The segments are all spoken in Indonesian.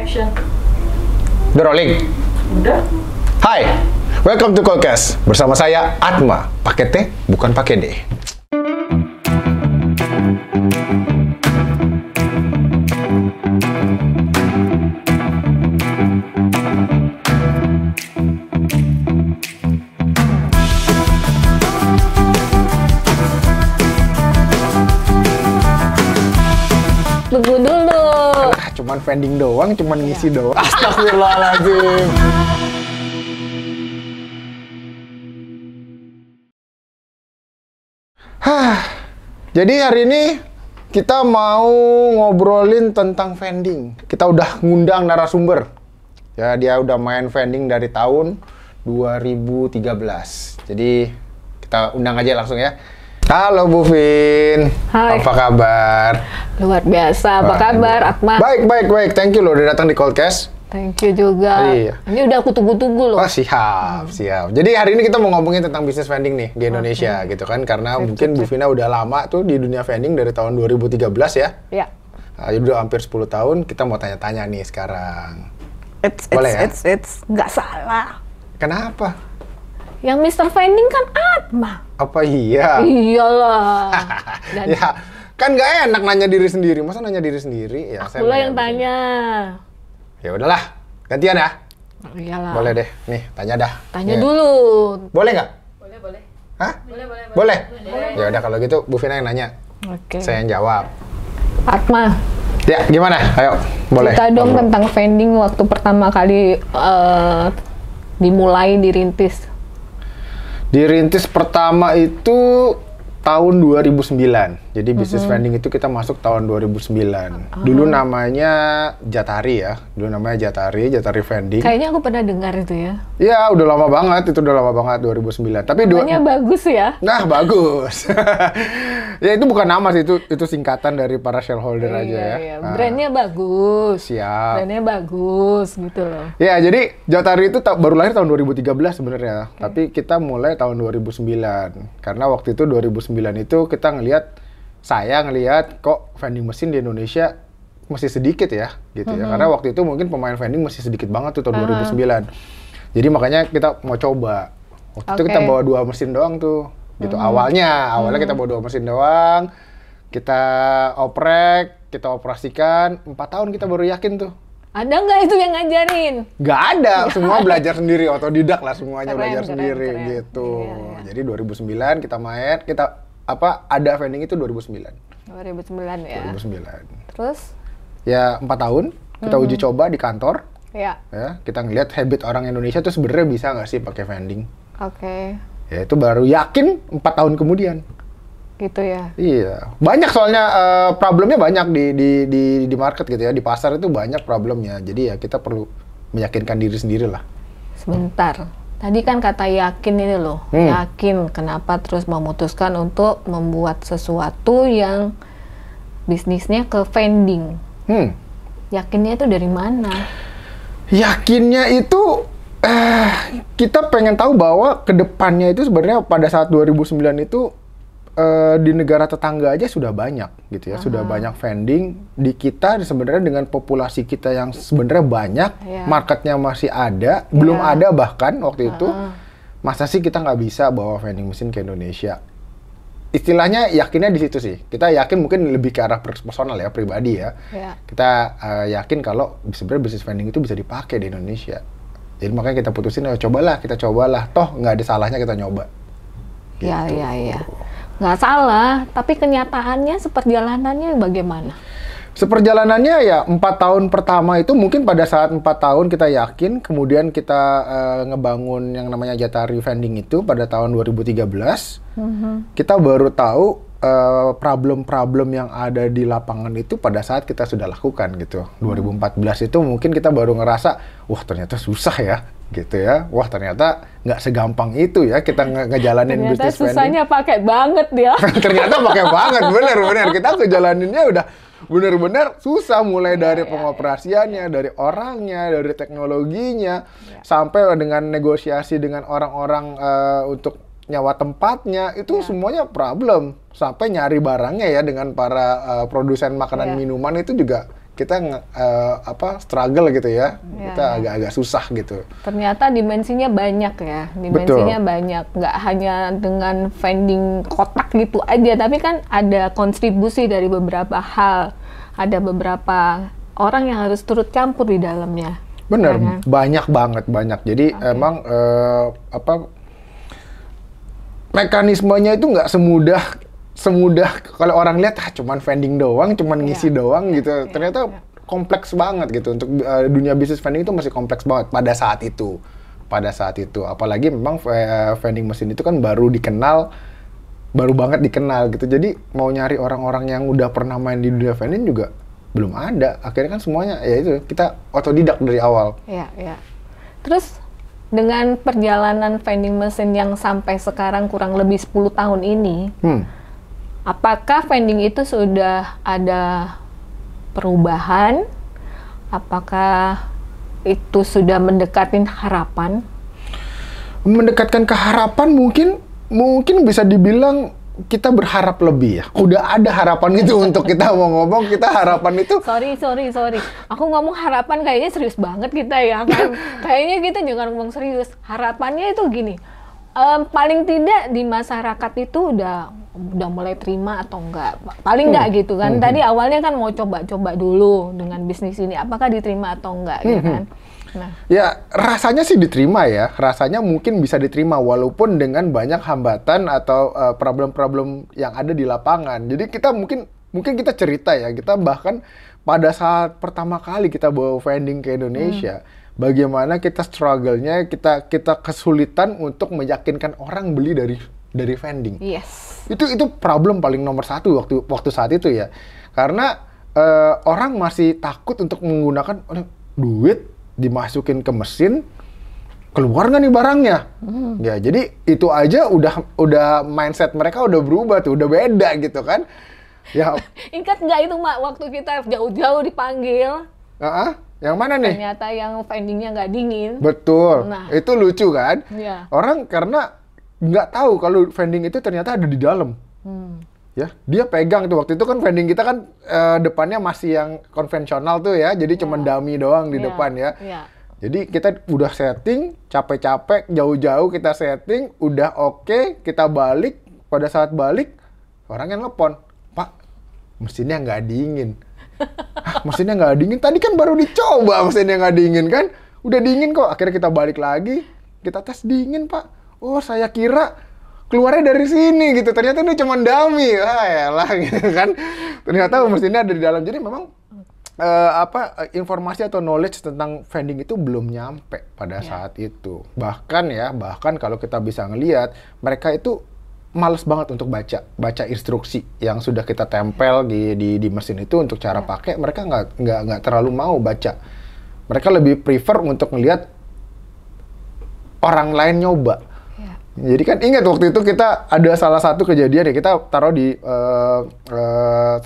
Action. Udah rolling? Udah. Hai, welcome to Callcast. Bersama saya Atma, pakai T bukan pakai D. Tunggu dulu. Cuman vending doang, cuman ngisi doang. Astagfirullahaladzim. Jadi hari ini kita mau ngobrolin tentang vending. Kita udah ngundang narasumber. Ya, dia udah main vending dari tahun 2013. Jadi kita undang aja langsung ya. Halo Bu Vin. Hai. Apa kabar? Luar biasa. Apa kabar, Atma? Baik. Thank you loh udah datang di Callcast. Thank you juga. Iya. Ini udah aku tunggu-tunggu loh. Oh, siap. Jadi hari ini kita mau ngomongin tentang bisnis vending nih di Indonesia gitu kan. Karena mungkin Bu Vina udah lama tuh di dunia vending dari tahun 2013 ya. Ya. Nah, jadi udah hampir 10 tahun, kita mau tanya-tanya nih sekarang. Boleh ya? Nggak salah. Kenapa? Yang Mr. Vending kan Atma. Apa iya? Iyalah. Dan Ya, kan nggak enak nanya diri sendiri. Masa nanya diri sendiri? Ya, akulah yang tanya. Ya udahlah, gantian ya. Oh, iyalah. Boleh deh. Nih, tanya dah. Tanya Nih. dulu. Boleh nggak? Boleh. Hah? Boleh. Boleh? Ya udah kalau gitu Bu Vina yang nanya. Oke. Saya yang jawab. Atma, Ya, gimana? Ayo, boleh. cerita dong Ngobrol. tentang vending waktu pertama kali dimulai dirintis. Dirintis pertama itu tahun 2009. Jadi bisnis vending itu kita masuk tahun 2009. Dulu namanya Jatari ya. Jatari vending. Kayaknya aku pernah dengar itu ya. Ya, udah lama banget. Itu udah lama banget 2009. Tapi Namanya bagus ya. Nah, bagus. Ya, itu bukan nama sih, itu singkatan dari para shareholder aja ya. Iya. Nah, Brandnya bagus. siap. Brandnya bagus gitu loh. Ya, jadi Jatari itu baru lahir tahun 2013 sebenarnya. Tapi kita mulai tahun 2009. Karena waktu itu 2009 itu kita saya ngelihat kok vending mesin di Indonesia masih sedikit ya, gitu ya. Karena waktu itu mungkin pemain vending masih sedikit banget tuh tahun 2009. Jadi makanya kita mau coba. Waktu itu kita bawa 2 mesin doang tuh. Gitu awalnya kita bawa 2 mesin doang. Kita oprek, kita operasikan, 4 tahun kita baru yakin tuh. Ada nggak itu yang ngajarin? Nggak ada, semua belajar sendiri, otodidak lah semuanya. Keren, belajar keren, sendiri keren. gitu. Iya. Jadi 2009 kita main, ada vending itu 2009. 2009 ya. 2009. Terus? Ya 4 tahun kita uji coba di kantor. Ya. Ya, kita ngelihat habit orang Indonesia tuh sebenarnya bisa nggak sih pakai vending. Oke. Ya itu baru yakin 4 tahun kemudian. Gitu ya. Iya, banyak soalnya problemnya banyak di market gitu ya, di pasar itu banyak problemnya. Jadi ya kita perlu meyakinkan diri sendiri lah. Sebentar. Tadi kan kata yakin ini loh. Yakin. Kenapa terus memutuskan untuk membuat sesuatu yang bisnisnya ke vending? Yakinnya itu dari mana? Yakinnya itu kita pengen tahu bahwa kedepannya itu sebenarnya pada saat 2009 itu di negara tetangga aja sudah banyak gitu ya, sudah banyak vending. Di kita sebenarnya dengan populasi kita yang sebenarnya banyak, marketnya masih ada, belum ada bahkan waktu itu. Masa sih kita nggak bisa bawa vending mesin ke Indonesia? Istilahnya yakinnya di situ sih. Kita yakin mungkin lebih ke arah personal ya, pribadi ya. Kita yakin kalau sebenarnya bisnis vending itu bisa dipakai di Indonesia. Jadi makanya kita putusin, kita cobalah. Toh nggak ada salahnya kita nyoba. Gitu. Iya. Nggak salah, tapi kenyataannya seperjalanannya bagaimana? Seperjalanannya ya 4 tahun pertama itu mungkin pada saat 4 tahun kita yakin, kemudian kita ngebangun yang namanya Jatari Vending itu pada tahun 2013. Kita baru tahu problem-problem yang ada di lapangan itu pada saat kita sudah lakukan gitu. 2014 itu mungkin kita baru ngerasa, wah ternyata susah ya. Gitu ya, wah ternyata nggak segampang itu ya kita ngejalanin bisnis vending. Ternyata susahnya pakai banget dia. Ternyata pakai banget, bener. Kita ngejalaninnya udah bener-bener susah, mulai dari pengoperasiannya, dari orangnya, dari teknologinya, sampai dengan negosiasi dengan orang-orang untuk nyawa tempatnya, itu semuanya problem. Sampai nyari barangnya ya dengan para produsen makanan minuman itu juga struggle gitu ya. Kita agak-agak susah gitu. Ternyata dimensinya banyak ya. Dimensinya banyak. Nggak hanya dengan vending kotak gitu aja, tapi kan ada kontribusi dari beberapa hal. Ada beberapa orang yang harus turut campur di dalamnya. Bener, ya kan? banyak. Jadi emang mekanismenya itu nggak semudah kalau orang lihat cuman vending doang, cuman ngisi doang gitu. Ternyata kompleks banget gitu. Untuk dunia bisnis vending itu masih kompleks banget pada saat itu. Apalagi memang vending mesin itu kan baru banget dikenal gitu. Jadi mau nyari orang-orang yang udah pernah main di dunia vending juga belum ada. Akhirnya kan semuanya ya itu kita otodidak dari awal. Iya. Terus dengan perjalanan vending mesin yang sampai sekarang kurang lebih 10 tahun ini, apakah vending itu sudah ada perubahan? Apakah itu sudah mendekatkan harapan? Mendekatkan ke harapan mungkin bisa dibilang kita berharap lebih ya. Udah ada harapan itu untuk kita mau ngomong, kita harapan itu... Sorry. Aku ngomong harapan kayaknya serius banget kita ya kan. Kayaknya kita jangan ngomong serius. Harapannya itu gini, paling tidak di masyarakat itu udah mulai terima atau enggak. Paling enggak gitu kan. Tadi awalnya kan mau coba-coba dulu dengan bisnis ini. Apakah diterima atau enggak gitu kan. Nah. Ya rasanya sih diterima ya, rasanya mungkin bisa diterima walaupun dengan banyak hambatan atau problem-problem yang ada di lapangan. Jadi kita mungkin kita cerita ya, kita bahkan pada saat pertama kali kita bawa vending ke Indonesia, bagaimana kita struggle-nya, kita kesulitan untuk meyakinkan orang beli dari vending. Yes. Itu problem paling nomor satu waktu saat itu ya, karena orang masih takut untuk menggunakan duit dimasukin ke mesin, keluar nggak nih barangnya? Ya, jadi itu aja udah mindset mereka udah berubah tuh, udah beda gitu kan? Ya. Ingat nggak itu Mak, waktu kita jauh-jauh dipanggil? Yang mana nih? Ternyata yang vendingnya nggak dingin. Betul, itu lucu kan? Ya. Orang karena nggak tahu kalau vending itu ternyata ada di dalam. Ya, dia pegang tuh waktu itu kan vending kita kan depannya masih yang konvensional tuh ya, jadi cuman dummy doang di depan ya. Jadi kita udah setting, capek-capek, jauh-jauh kita setting, udah oke, kita balik. Pada saat balik, orang yang telepon, Pak, mesinnya nggak dingin. Mesinnya nggak dingin? Tadi kan baru dicoba mesinnya nggak dingin kan? Udah dingin kok. Akhirnya kita balik lagi, kita tes dingin Pak. Oh, saya kira keluarnya dari sini gitu, ternyata ini cuma dummy. Yalah gitu kan. Ternyata mesinnya ada di dalam. Jadi memang informasi atau knowledge tentang vending itu belum nyampe pada saat itu. Bahkan kalau kita bisa ngelihat, mereka itu males banget untuk baca instruksi yang sudah kita tempel di mesin itu untuk cara pakai. Mereka nggak terlalu mau baca. Mereka lebih prefer untuk ngelihat orang lain nyoba. Jadi kan ingat waktu itu kita ada salah satu kejadian ya, kita taruh di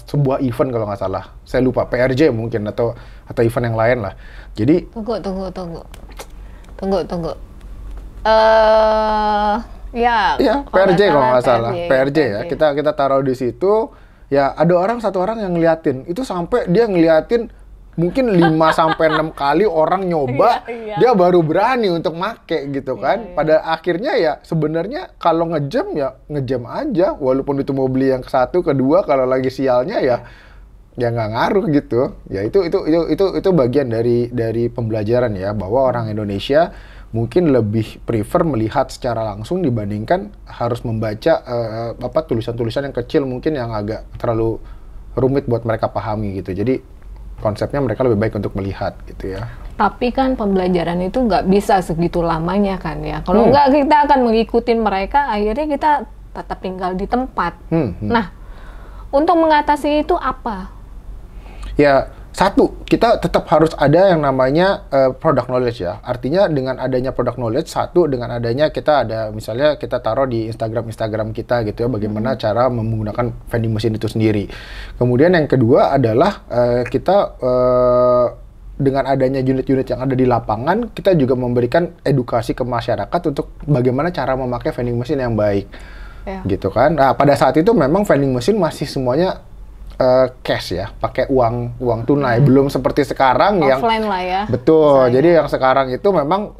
sebuah event kalau nggak salah, saya lupa PRJ mungkin atau event yang lain lah. Jadi tunggu. Iya, PRJ kalau nggak salah, PRJ ya. Kita taruh di situ, ya ada satu orang yang ngeliatin, itu sampai dia ngeliatin mungkin 5-6 kali orang nyoba, dia baru berani untuk make gitu kan. Pada akhirnya ya sebenarnya kalau ngejam aja, walaupun itu mau beli yang ke-1, ke-2, kalau lagi sialnya ya nggak ngaruh gitu. Ya itu bagian dari pembelajaran ya, bahwa orang Indonesia mungkin lebih prefer melihat secara langsung dibandingkan harus membaca tulisan-tulisan yang kecil mungkin yang agak terlalu rumit buat mereka pahami gitu. Jadi konsepnya mereka lebih baik untuk melihat gitu ya. Tapi kan pembelajaran itu nggak bisa segitu lamanya kan ya. Kalau nggak kita akan mengikuti mereka, akhirnya kita tetap tinggal di tempat. Nah, untuk mengatasi itu apa? Ya, satu, kita tetap harus ada yang namanya product knowledge ya. Artinya dengan adanya product knowledge, satu dengan adanya kita ada, misalnya kita taruh di Instagram kita gitu ya, bagaimana cara menggunakan vending machine itu sendiri. Kemudian yang kedua adalah kita dengan adanya unit-unit yang ada di lapangan, kita juga memberikan edukasi ke masyarakat untuk bagaimana cara memakai vending machine yang baik. Gitu kan. Nah, pada saat itu memang vending machine masih semuanya cash ya, pakai uang tunai. Belum seperti sekarang yang offline lah ya. Betul. Misalnya. Jadi yang sekarang itu memang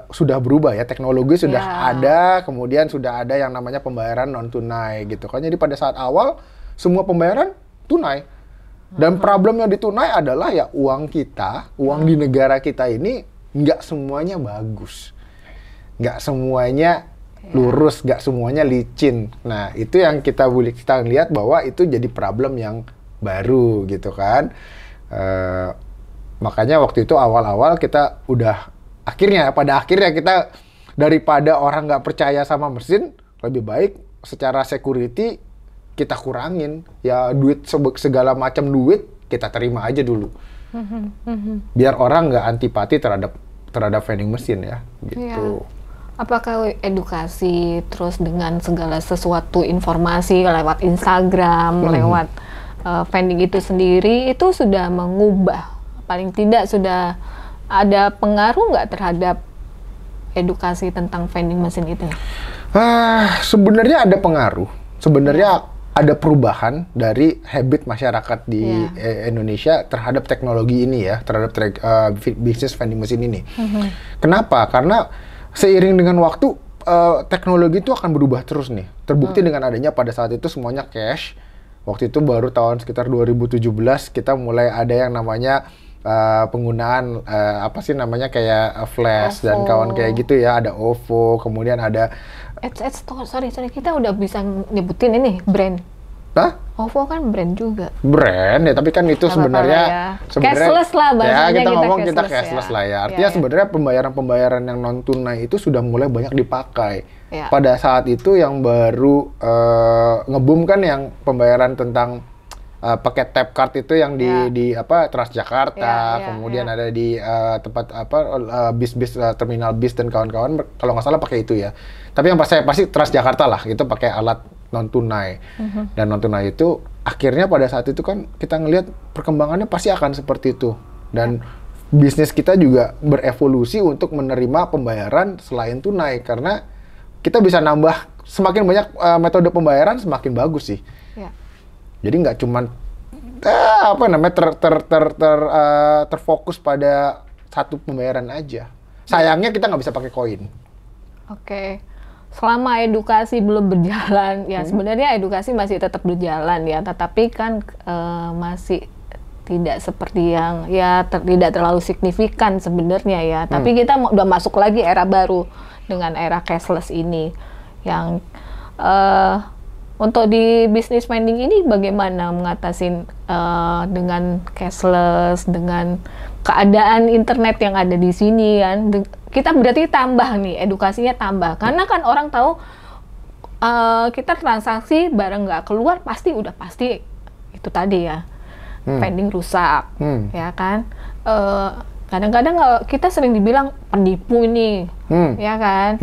sudah berubah ya, teknologi sudah ada, kemudian sudah ada yang namanya pembayaran non tunai gitu kan. Jadi pada saat awal semua pembayaran tunai. Dan problemnya di tunai adalah ya uang kita, uang di negara kita ini nggak semuanya bagus. Nggak semuanya lurus, nggak semuanya licin. Nah, itu yang kita lihat bahwa itu jadi problem yang baru gitu kan. Makanya waktu itu awal-awal kita pada akhirnya kita daripada orang nggak percaya sama mesin, lebih baik secara security kita kurangin. Ya duit, segala macam duit kita terima aja dulu. Biar orang nggak antipati terhadap vending mesin ya, gitu. Ya. Apakah edukasi terus dengan segala sesuatu informasi lewat Instagram, lewat vending itu sendiri itu sudah mengubah, paling tidak sudah ada pengaruh nggak terhadap edukasi tentang vending mesin itu? Sebenarnya ada pengaruh. Sebenarnya ada perubahan dari habit masyarakat di Indonesia terhadap teknologi ini ya, terhadap bisnis vending mesin ini. Kenapa? Karena seiring dengan waktu, teknologi itu akan berubah terus nih. Terbukti dengan adanya pada saat itu semuanya cash. Waktu itu baru tahun sekitar 2017 kita mulai ada yang namanya penggunaan kayak flash dan kawan kayak gitu ya. Ada OVO, kemudian ada sorry, kita udah bisa nyebutin ini brand. Hah? OVO kan brand juga. Brand ya, tapi kan itu sebenarnya cashless lah bahasanya, ya, kita ngomong kita cashless ya. lah ya. Artinya sebenarnya pembayaran yang non tunai itu sudah mulai banyak dipakai. Pada saat itu yang baru nge-boom kan yang pembayaran tentang pakai tap card itu yang di Transjakarta, kemudian ada di tempat bis terminal bis dan kawan-kawan, kalau nggak salah pakai itu ya. Tapi yang pasti Transjakarta lah, itu pakai alat non tunai. Dan non tunai itu akhirnya pada saat itu kan kita ngelihat perkembangannya pasti akan seperti itu. Dan bisnis kita juga berevolusi untuk menerima pembayaran selain tunai, karena kita bisa nambah semakin banyak metode pembayaran semakin bagus sih. Jadi nggak cuman terfokus pada satu pembayaran aja. Sayangnya kita nggak bisa pakai koin. Oke. Selama edukasi belum berjalan, ya sebenarnya edukasi masih tetap berjalan ya, tetapi kan masih tidak seperti yang tidak terlalu signifikan sebenarnya ya. Tapi kita udah masuk lagi era baru dengan era cashless ini, yang untuk di bisnis vending ini bagaimana mengatasi dengan cashless, dengan keadaan internet yang ada di sini kan? Kita berarti tambah nih, edukasinya tambah. Karena kan orang tahu kita transaksi barang nggak keluar pasti itu tadi ya, vending rusak, ya kan? Kadang-kadang kita sering dibilang penipu ini, ya kan?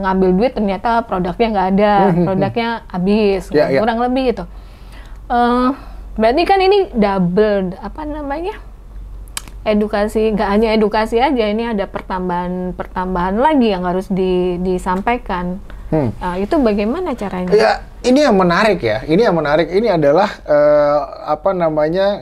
Ngambil duit ternyata produknya nggak ada, produknya habis, kurang lebih gitu. Berarti kan ini double, edukasi, nggak hanya edukasi aja, ini ada pertambahan lagi yang harus disampaikan. Nah, itu bagaimana caranya? Ya, ini yang menarik ya. Ini adalah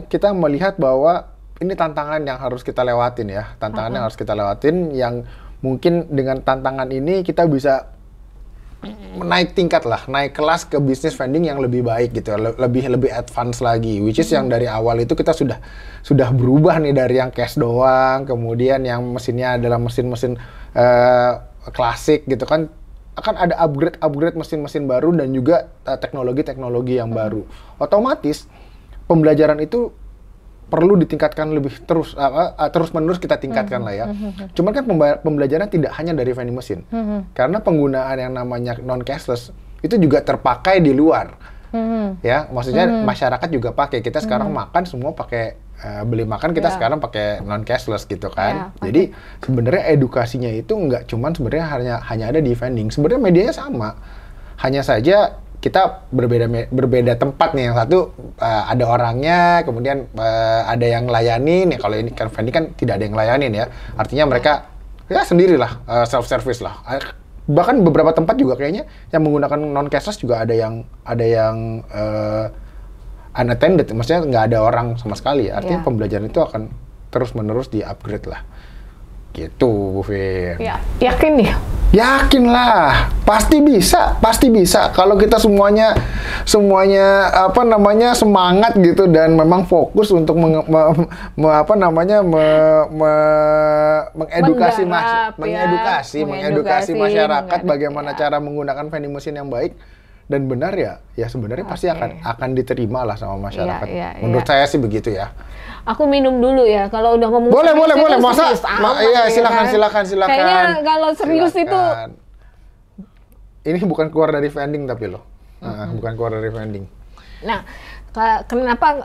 kita melihat bahwa ini tantangan yang harus kita lewatin ya. Yang harus kita lewatin, yang mungkin dengan tantangan ini kita bisa naik tingkat lah, naik kelas ke bisnis vending yang lebih baik gitu, lebih advance lagi. Which is yang dari awal itu kita sudah berubah nih dari yang cash doang, kemudian yang mesinnya adalah mesin-mesin klasik gitu kan, akan ada upgrade mesin-mesin baru dan juga teknologi-teknologi yang baru. Otomatis pembelajaran itu perlu ditingkatkan lebih terus-menerus kita tingkatkan lah ya. Cuman kan pembelajaran tidak hanya dari vending mesin. Karena penggunaan yang namanya non-cashless itu juga terpakai di luar. Ya, maksudnya masyarakat juga pakai. Kita sekarang makan semua pakai, beli makan kita sekarang pakai non-cashless gitu kan. Jadi sebenarnya edukasinya itu nggak cuman sebenarnya hanya ada di vending. Sebenarnya medianya sama. Hanya saja kita berbeda tempat nih. Yang satu ada orangnya, kemudian ada yang layanin. Ya kalau ini kan vending kan tidak ada yang layanin ya. Artinya mereka ya sendirilah, self service lah. Bahkan beberapa tempat juga kayaknya yang menggunakan non cashless juga ada yang unattended, maksudnya nggak ada orang sama sekali. Artinya Ya. pembelajaran itu akan terus-menerus di-upgrade lah. Gitu, Bu Vin. Ya, yakin nih? Yakin lah, pasti bisa. Kalau kita semuanya apa namanya semangat gitu dan memang fokus untuk mengedukasi masyarakat bagaimana cara menggunakan vending machine yang baik dan benar ya sebenarnya pasti akan diterima lah sama masyarakat. Menurut saya sih begitu ya. Aku minum dulu ya. Kalau udah ngomong Boleh. Masa? serius amat Iya, ya silakan. Kayaknya kalau serius itu ini bukan keluar dari vending tapi loh. Bukan keluar dari vending. Nah, kenapa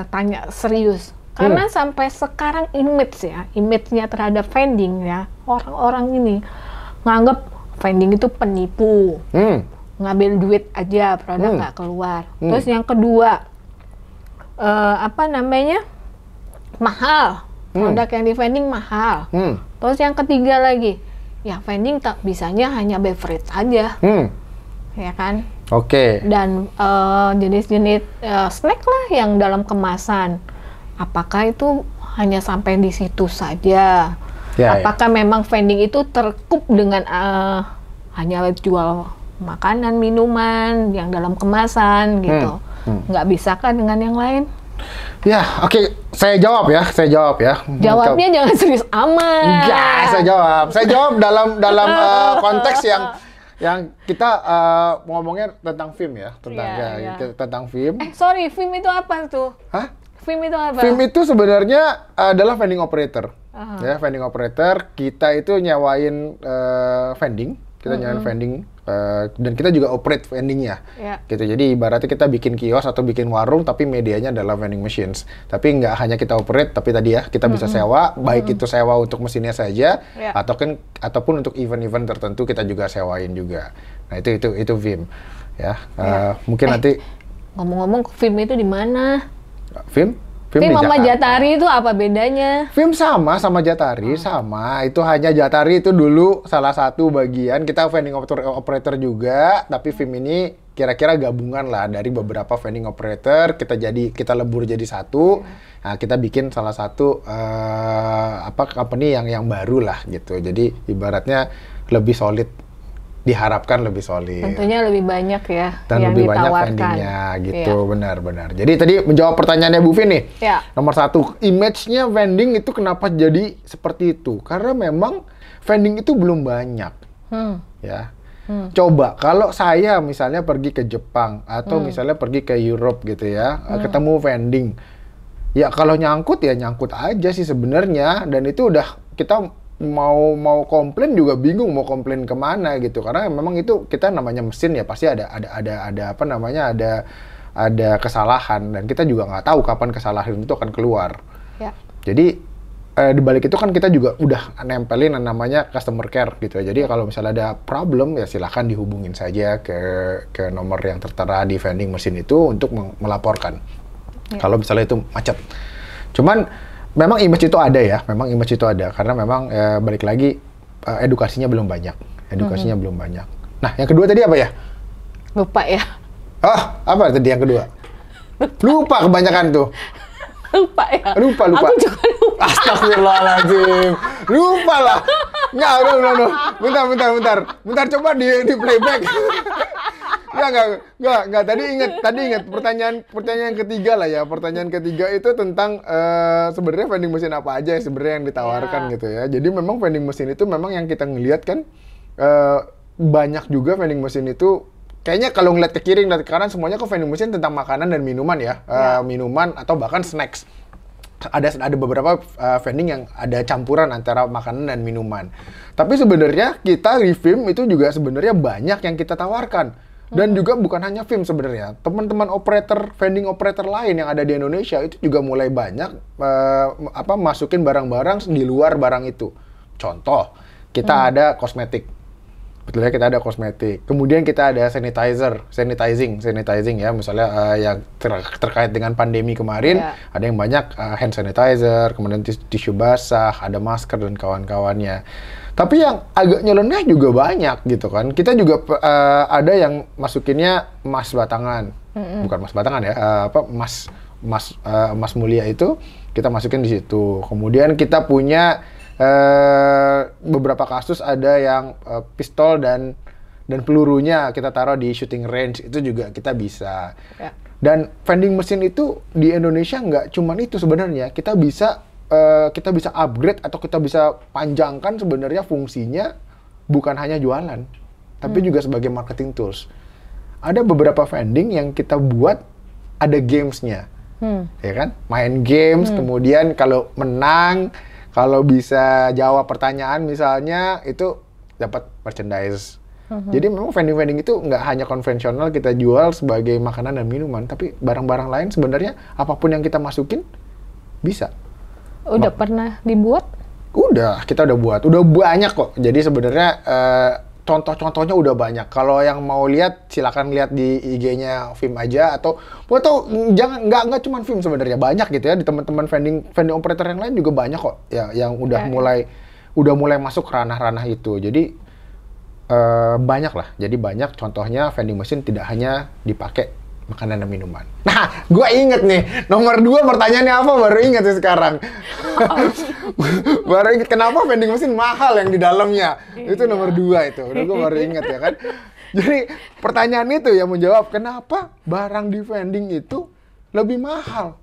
tanya serius? Karena sampai sekarang image-nya terhadap vending ya, orang-orang ini nganggap vending itu penipu. Ngambil duit aja, produk nggak keluar. Terus yang kedua, mahal. Produk yang di vending mahal. Terus yang ketiga lagi, ya vending tak bisanya hanya beverage aja. Ya kan? Oke. Dan jenis-jenis snack lah yang dalam kemasan. Apakah itu hanya sampai di situ saja? Apakah memang vending itu terkup dengan hanya jual makanan, minuman yang dalam kemasan gitu? Nggak bisa kan dengan yang lain? Ya, oke. Saya jawab ya. Jawabnya jangan serius amat. Enggak, saya jawab dalam konteks yang kita ngomongnya tentang film ya, tentang film. Sorry, film itu apa tuh? Hah? Film itu apa? Film itu sebenarnya adalah vending operator. Ya, vending operator, kita itu nyewain vending, dan kita juga operate vendingnya. Gitu. Jadi ibaratnya kita bikin kios atau bikin warung, tapi medianya adalah vending machines. Tapi nggak hanya kita operate, tapi tadi ya kita bisa sewa, baik itu sewa untuk mesinnya saja, ataupun untuk event-event tertentu kita juga sewain juga. Nah itu VIM. Ya, mungkin nanti. Ngomong-ngomong, film itu di mana? Film sama Jatari itu apa bedanya? Film sama Jatari, sama. Itu hanya Jatari itu dulu salah satu bagian. Kita vending operator juga, tapi film ini kira-kira gabungan lah dari beberapa vending operator. Kita lebur jadi satu. Nah, kita bikin salah satu company yang baru lah gitu. Jadi ibaratnya lebih solid. Diharapkan lebih solid. Tentunya lebih banyak ya dan yang lebih ditawarkan. Banyak vendingnya gitu, benar. Jadi tadi menjawab pertanyaannya Bu Vin nih. Nomor 1, image-nya vending itu kenapa jadi seperti itu? Karena memang vending itu belum banyak. Ya. Coba kalau saya misalnya pergi ke Jepang atau misalnya pergi ke Europe gitu ya, ketemu vending. Ya kalau nyangkut aja sih sebenarnya, dan itu udah kita mau komplain juga bingung mau komplain kemana gitu, karena memang itu kita namanya mesin ya pasti ada kesalahan, dan kita juga nggak tahu kapan kesalahan itu akan keluar. Jadi di balik itu kan kita juga udah nempelin yang namanya customer care gitu. Jadi kalau misalnya ada problem ya silahkan dihubungin saja ke nomor yang tertera di vending mesin itu untuk melaporkan kalau misalnya itu macet. Cuman memang image itu ada ya, karena memang balik lagi edukasinya belum banyak, Nah, yang kedua tadi apa ya? Lupa ya. Oh, apa tadi yang kedua? Lupa kebanyakan tuh. Lupa ya. Lupa. Aku juga lupa. Astagfirullahaladzim. Lupa lah. Nggak. Bentar, coba di playback. Nggak. Tadi ingat pertanyaan ketiga lah ya. Pertanyaan ketiga itu tentang sebenarnya vending mesin apa aja sebenarnya yang ditawarkan gitu ya. Jadi memang vending mesin itu memang yang kita ngelihat kan banyak juga vending mesin itu. Kayaknya kalau ngeliat ke kiri, ngeliat ke kanan, semuanya kok vending machine tentang makanan dan minuman ya. Minuman atau bahkan snacks. Ada beberapa vending yang ada campuran antara makanan dan minuman. Tapi sebenarnya kita di film itu juga sebenarnya banyak yang kita tawarkan. Dan juga bukan hanya film sebenarnya. Teman-teman vending operator lain yang ada di Indonesia itu juga mulai banyak masukin barang-barang di luar barang itu. Contoh, kita ada kosmetik. Betulnya kita ada kosmetik. Kemudian kita ada sanitizing ya, misalnya yang terkait dengan pandemi kemarin, ada yang banyak hand sanitizer, kemudian tisu basah, ada masker dan kawan-kawannya. Tapi yang agak nyeleneh juga banyak gitu kan. Kita juga ada yang masukinnya emas batangan, bukan emas batangan ya, emas mulia itu kita masukin di situ. Kemudian kita punya beberapa kasus ada yang pistol dan pelurunya kita taruh di shooting range, itu juga kita bisa. Ya. Dan vending machine itu di Indonesia nggak cuman itu sebenarnya, kita bisa upgrade atau kita bisa panjangkan sebenarnya fungsinya, bukan hanya jualan, tapi juga sebagai marketing tools. Ada beberapa vending yang kita buat ada gamesnya, ya kan? Main games, kemudian kalau menang, kalau bisa jawab pertanyaan misalnya, itu dapat merchandise. Jadi memang vending-vending itu nggak hanya konvensional kita jual sebagai makanan dan minuman, tapi barang-barang lain sebenarnya apapun yang kita masukin bisa. Udah pernah dibuat? Udah, kita udah buat. Udah banyak kok. Jadi sebenarnya contoh-contohnya udah banyak. Kalau yang mau lihat, silakan lihat di IG-nya Vim aja, atau jangan nggak cuma Vim sebenarnya, banyak gitu ya, di teman-teman vending operator yang lain juga banyak kok ya yang udah mulai masuk ranah-ranah itu. Jadi banyak lah. Jadi banyak contohnya vending machine tidak hanya dipakai makanan dan minuman. Nah, gue inget nih, nomor 2 pertanyaannya apa? Baru inget sih sekarang. Baru inget, kenapa vending machine mahal yang di dalamnya? Itu nomor 2 itu. Udah gue baru inget ya kan. Jadi pertanyaan itu yang menjawab, kenapa barang di vending itu lebih mahal?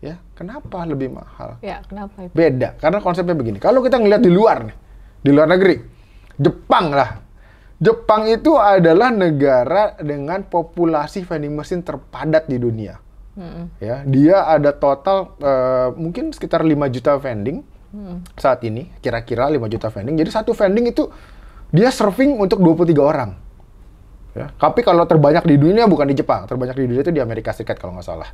Ya, kenapa lebih mahal? Ya, kenapa itu? Beda, karena konsepnya begini. Kalau kita ngeliat di luar nih, di luar negeri, Jepang lah. Jepang itu adalah negara dengan populasi vending machine terpadat di dunia. Ya, dia ada total mungkin sekitar 5 juta vending saat ini, kira-kira 5 juta vending. Jadi satu vending itu dia serving untuk 23 orang. Ya, tapi kalau terbanyak di dunia bukan di Jepang, terbanyak di dunia itu di Amerika Serikat kalau nggak salah.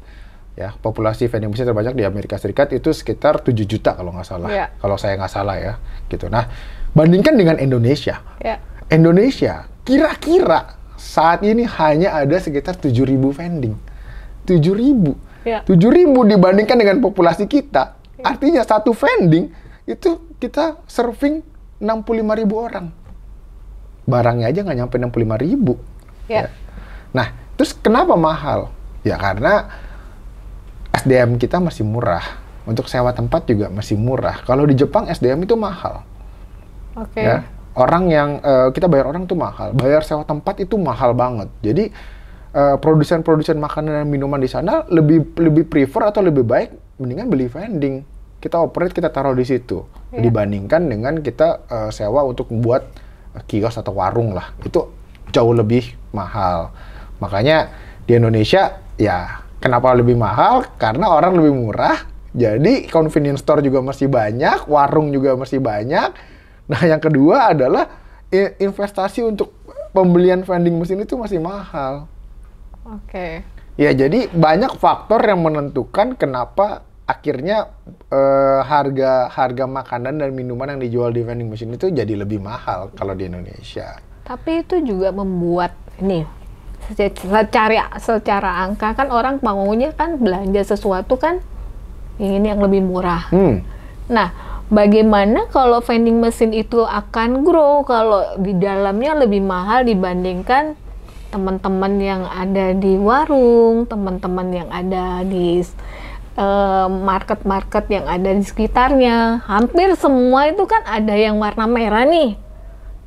Ya, populasi vending machine terbanyak di Amerika Serikat itu sekitar 7 juta kalau nggak salah. Yeah. Kalau saya nggak salah ya, gitu. Nah, bandingkan dengan Indonesia. Yeah. Indonesia kira-kira saat ini hanya ada sekitar 7.000 vending. 7.000. Yeah. 7.000 dibandingkan dengan populasi kita. Yeah. Artinya satu vending itu kita serving 65.000 orang. Barangnya aja nggak nyampe 65.000. Yeah. Ya. Nah, terus kenapa mahal? Ya karena SDM kita masih murah. Untuk sewa tempat juga masih murah. Kalau di Jepang SDM itu mahal. Oke. Ya. Orang yang kita bayar orang tuh mahal, bayar sewa tempat itu mahal banget. Jadi produsen-produsen makanan dan minuman di sana lebih prefer atau lebih baik mendingan beli vending. Kita operate, kita taruh di situ, dibandingkan dengan kita sewa untuk membuat kios atau warung lah. Itu jauh lebih mahal. Makanya di Indonesia ya kenapa lebih mahal? Karena orang lebih murah. Jadi convenience store juga masih banyak, warung juga masih banyak. Nah, yang kedua adalah investasi untuk pembelian vending mesin itu masih mahal. Oke. Ya, jadi banyak faktor yang menentukan kenapa akhirnya harga makanan dan minuman yang dijual di vending machine itu jadi lebih mahal kalau di Indonesia. Tapi itu juga membuat ini secara angka kan orang maunya kan belanja sesuatu kan ingin yang lebih murah. Nah, bagaimana kalau vending machine itu akan grow kalau di dalamnya lebih mahal dibandingkan teman-teman yang ada di warung, teman-teman yang ada di market-market yang ada di sekitarnya. Hampir semua itu kan ada yang warna merah nih.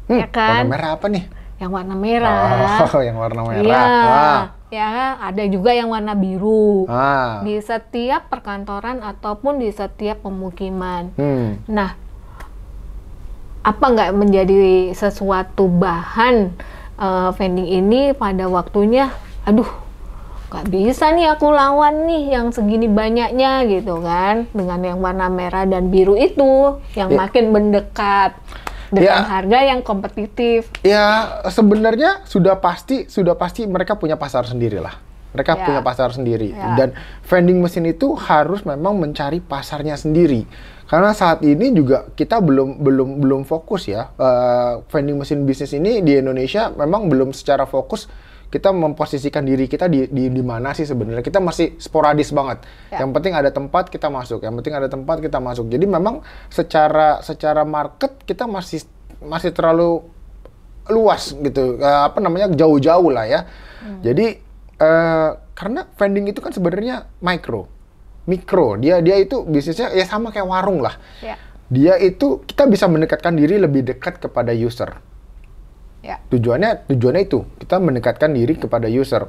Ya kan? Warna merah apa nih? Yang warna merah. Oh, yang warna merah. Iya. Ya, ada juga yang warna biru di setiap perkantoran ataupun di setiap pemukiman. Nah, apa nggak menjadi sesuatu bahan vending ini pada waktunya? Aduh, nggak bisa nih aku lawan nih yang segini banyaknya gitu kan, dengan yang warna merah dan biru itu yang makin mendekat dengan harga yang kompetitif. Ya, sebenarnya sudah pasti mereka punya pasar sendiri lah. Mereka punya pasar sendiri. Dan vending machine itu harus memang mencari pasarnya sendiri. Karena saat ini juga kita belum fokus ya. Vending machine bisnis ini di Indonesia memang belum secara fokus kita memposisikan diri kita di mana sih sebenarnya. Kita masih sporadis banget. Yang penting ada tempat kita masuk. Jadi memang secara market kita masih terlalu luas gitu. Jauh-jauh lah ya. Jadi karena vending itu kan sebenarnya mikro. Dia itu bisnisnya ya sama kayak warung lah. Ya. Dia itu kita bisa mendekatkan diri lebih dekat kepada user. Ya. Tujuannya itu kita mendekatkan diri kepada user.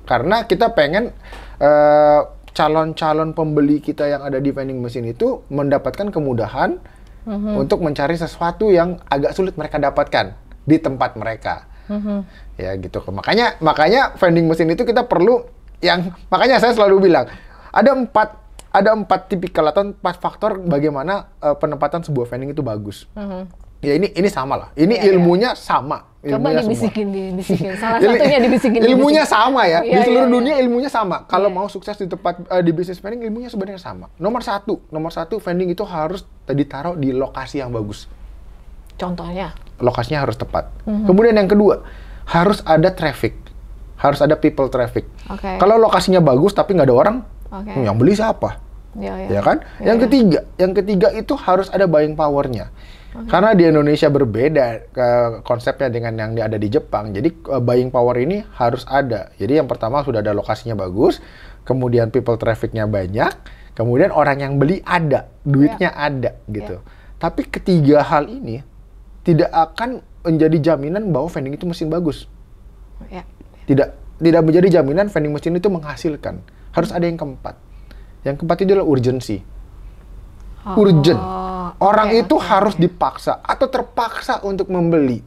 Karena kita pengen calon-calon pembeli kita yang ada di vending machine itu mendapatkan kemudahan untuk mencari sesuatu yang agak sulit mereka dapatkan di tempat mereka. Ya gitu. Makanya vending machine itu kita perlu makanya saya selalu bilang ada empat tipikal atau 4 faktor bagaimana penempatan sebuah vending itu bagus. Ya ini sama lah. Ini ilmunya sama. Coba dibisikin. Salah satunya dibisikin. Ilmunya sama ya. Di seluruh dunia ilmunya sama. Kalau mau sukses di tempat di bisnis vending, ilmunya sebenarnya sama. Nomor satu vending itu harus ditaruh di lokasi yang bagus. Contohnya? Lokasinya harus tepat. Kemudian yang kedua, harus ada traffic. Harus ada people traffic. Kalau lokasinya bagus tapi nggak ada orang, yang beli siapa? Ya kan? Yang ketiga itu harus ada buying power-nya. Karena di Indonesia berbeda konsepnya dengan yang ada di Jepang. Jadi buying power ini harus ada. Jadi yang pertama sudah ada lokasinya bagus, kemudian people traffic-nya banyak, kemudian orang yang beli ada, duitnya ada gitu. Tapi ketiga hal ini tidak akan menjadi jaminan bahwa vending itu mesin bagus. Tidak menjadi jaminan vending mesin itu menghasilkan. Harus ada yang keempat. Yang keempat itu adalah urgency. Urgent. Orang itu harus dipaksa atau terpaksa untuk membeli.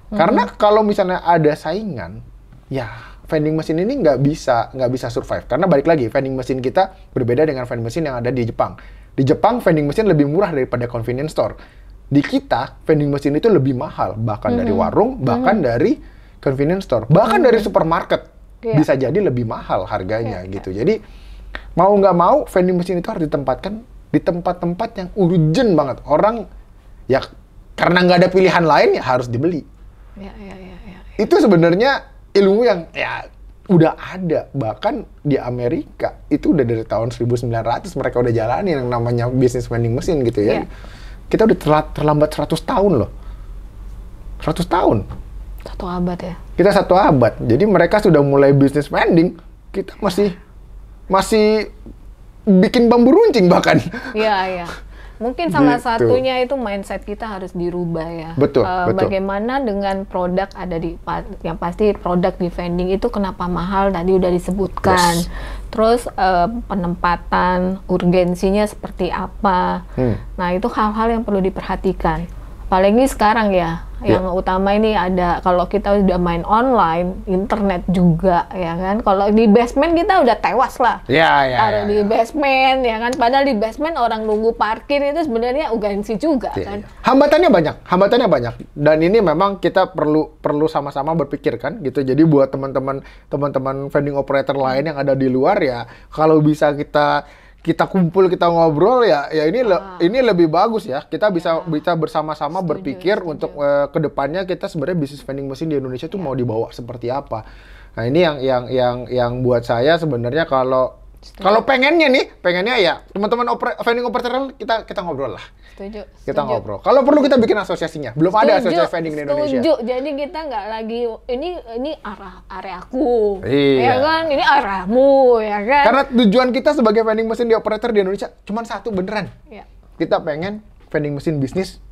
Karena kalau misalnya ada saingan, ya vending machine ini nggak bisa survive. Karena balik lagi, vending machine kita berbeda dengan vending machine yang ada di Jepang. Di Jepang, vending machine lebih murah daripada convenience store. Di kita, vending machine itu lebih mahal. Bahkan dari warung, bahkan dari convenience store. Bahkan dari supermarket. Bisa jadi lebih mahal harganya gitu. Jadi, mau nggak mau, vending machine itu harus ditempatkan di tempat-tempat yang urgent banget. Orang ya karena nggak ada pilihan lain ya harus dibeli. Itu sebenarnya ilmu yang ya udah ada. Bahkan di Amerika itu udah dari tahun 1900 mereka udah jalanin yang namanya bisnis vending machine gitu ya. Kita udah terlambat 100 tahun loh. 100 tahun. 1 abad ya. Kita 1 abad. Jadi mereka sudah mulai bisnis vending, kita masih bikin bambu runcing bahkan. Iya. Mungkin salah satunya itu mindset kita harus dirubah ya. Betul. Bagaimana dengan produk yang pasti produk di vending itu kenapa mahal tadi udah disebutkan. Terus penempatan, urgensinya seperti apa. Nah, itu hal-hal yang perlu diperhatikan. Apalagi sekarang ya, yang utama ini ada kalau kita udah main online, internet juga ya kan. Kalau di basement kita udah tewas lah. Taruh di basement ya kan. Padahal di basement orang nunggu parkir itu sebenarnya urgensi juga kan. Hambatannya banyak. Dan ini memang kita perlu sama-sama berpikir kan gitu. Jadi buat teman-teman vending operator lain yang ada di luar ya, kalau bisa kita kumpul, kita ngobrol ya ini lebih bagus ya. Kita bisa bersama-sama berpikir untuk kedepannya kita sebenarnya bisnis vending machine di Indonesia itu mau dibawa seperti apa. Nah, ini yang buat saya sebenarnya kalau pengennya ya teman-teman vending operator kita ngobrol lah. Setuju. Kita ngobrol. Kalau perlu kita bikin asosiasinya. Belum ada asosiasi vending di Indonesia. Setuju. Jadi kita nggak lagi ini areaku. Ya kan? Ini arahmu ya kan? Karena tujuan kita sebagai vending machine di operator di Indonesia cuma satu beneran. Kita pengen vending machine bisnis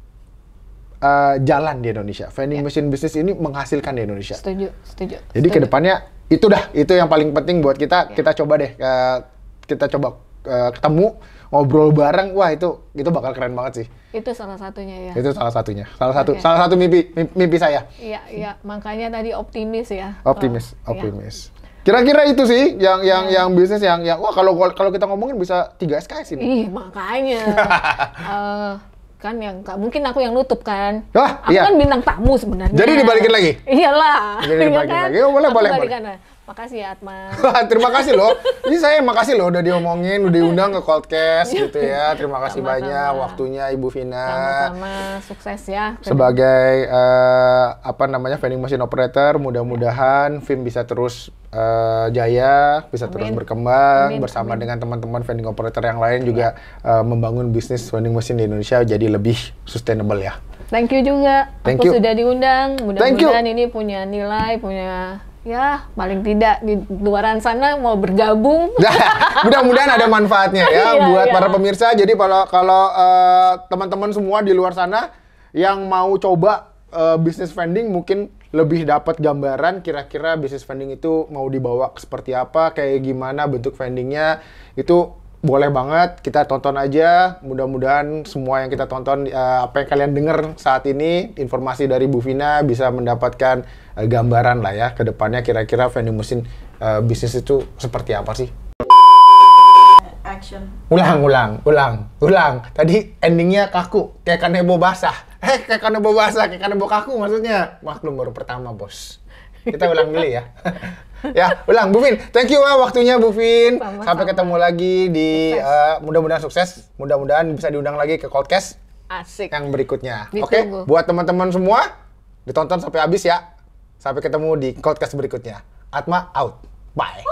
jalan di Indonesia. Vending machine bisnis ini menghasilkan di Indonesia. Setuju. Jadi kedepannya itu yang paling penting buat kita. Kita coba deh kita coba ketemu, ngobrol bareng. Wah, itu bakal keren banget sih. Itu salah satunya ya. Itu salah satunya. Salah satu mimpi saya. Iya, makanya tadi optimis ya. Optimis. Kira-kira itu sih yang bisnis yang wah kalau kita ngomongin bisa 3 SKS ini. Makanya. Kan yang mungkin aku yang nutup kan. Aku kan bintang tamu sebenarnya. Jadi dibalikin lagi? Iyalah. Jadi dibalikin lagi. Oh, boleh. Makasih ya, Atma. Terima kasih loh. Ini saya makasih loh udah diomongin, udah diundang ke Coldcast gitu ya. Terima kasih banyak waktunya Ibu Vina. Sama-sama, sukses ya. Sebagai vending machine operator, mudah-mudahan Vim bisa terus jaya, bisa terus berkembang bersama dengan teman-teman vending operator yang lain juga membangun bisnis vending machine di Indonesia jadi lebih sustainable ya. Thank you juga. Aku sudah diundang. Mudah-mudahan ini punya nilai, punya ya paling tidak di luaran sana mau bergabung. Mudah-mudahan ada manfaatnya ya Iya, buat iya. para pemirsa. Jadi kalau teman-teman semua di luar sana yang mau coba bisnis vending, mungkin lebih dapat gambaran kira-kira bisnis vending itu mau dibawa seperti apa, kayak gimana bentuk vendingnya, itu boleh banget kita tonton aja. Mudah-mudahan semua yang kita tonton, apa yang kalian dengar saat ini, informasi dari Bu Vina bisa mendapatkan gambaran lah ya ke depannya kira-kira vending machine bisnis itu seperti apa sih. Action. Ulang. Tadi endingnya kaku, kayak kanebo basah. Kayak kanebo kaku maksudnya. Maklum baru pertama, Bos. Kita ulang dulu ya. Ya, ulang. Bu Vin, thank you waktunya Bu Vin. Sama-sama. Sampai ketemu lagi di mudah-mudahan sukses. Mudah-mudahan bisa diundang lagi ke Coldcast Asik. yang berikutnya. Ditunggu. Oke, buat teman-teman semua, ditonton sampai habis ya. Sampai ketemu di Coldcast berikutnya. Atma out. Bye.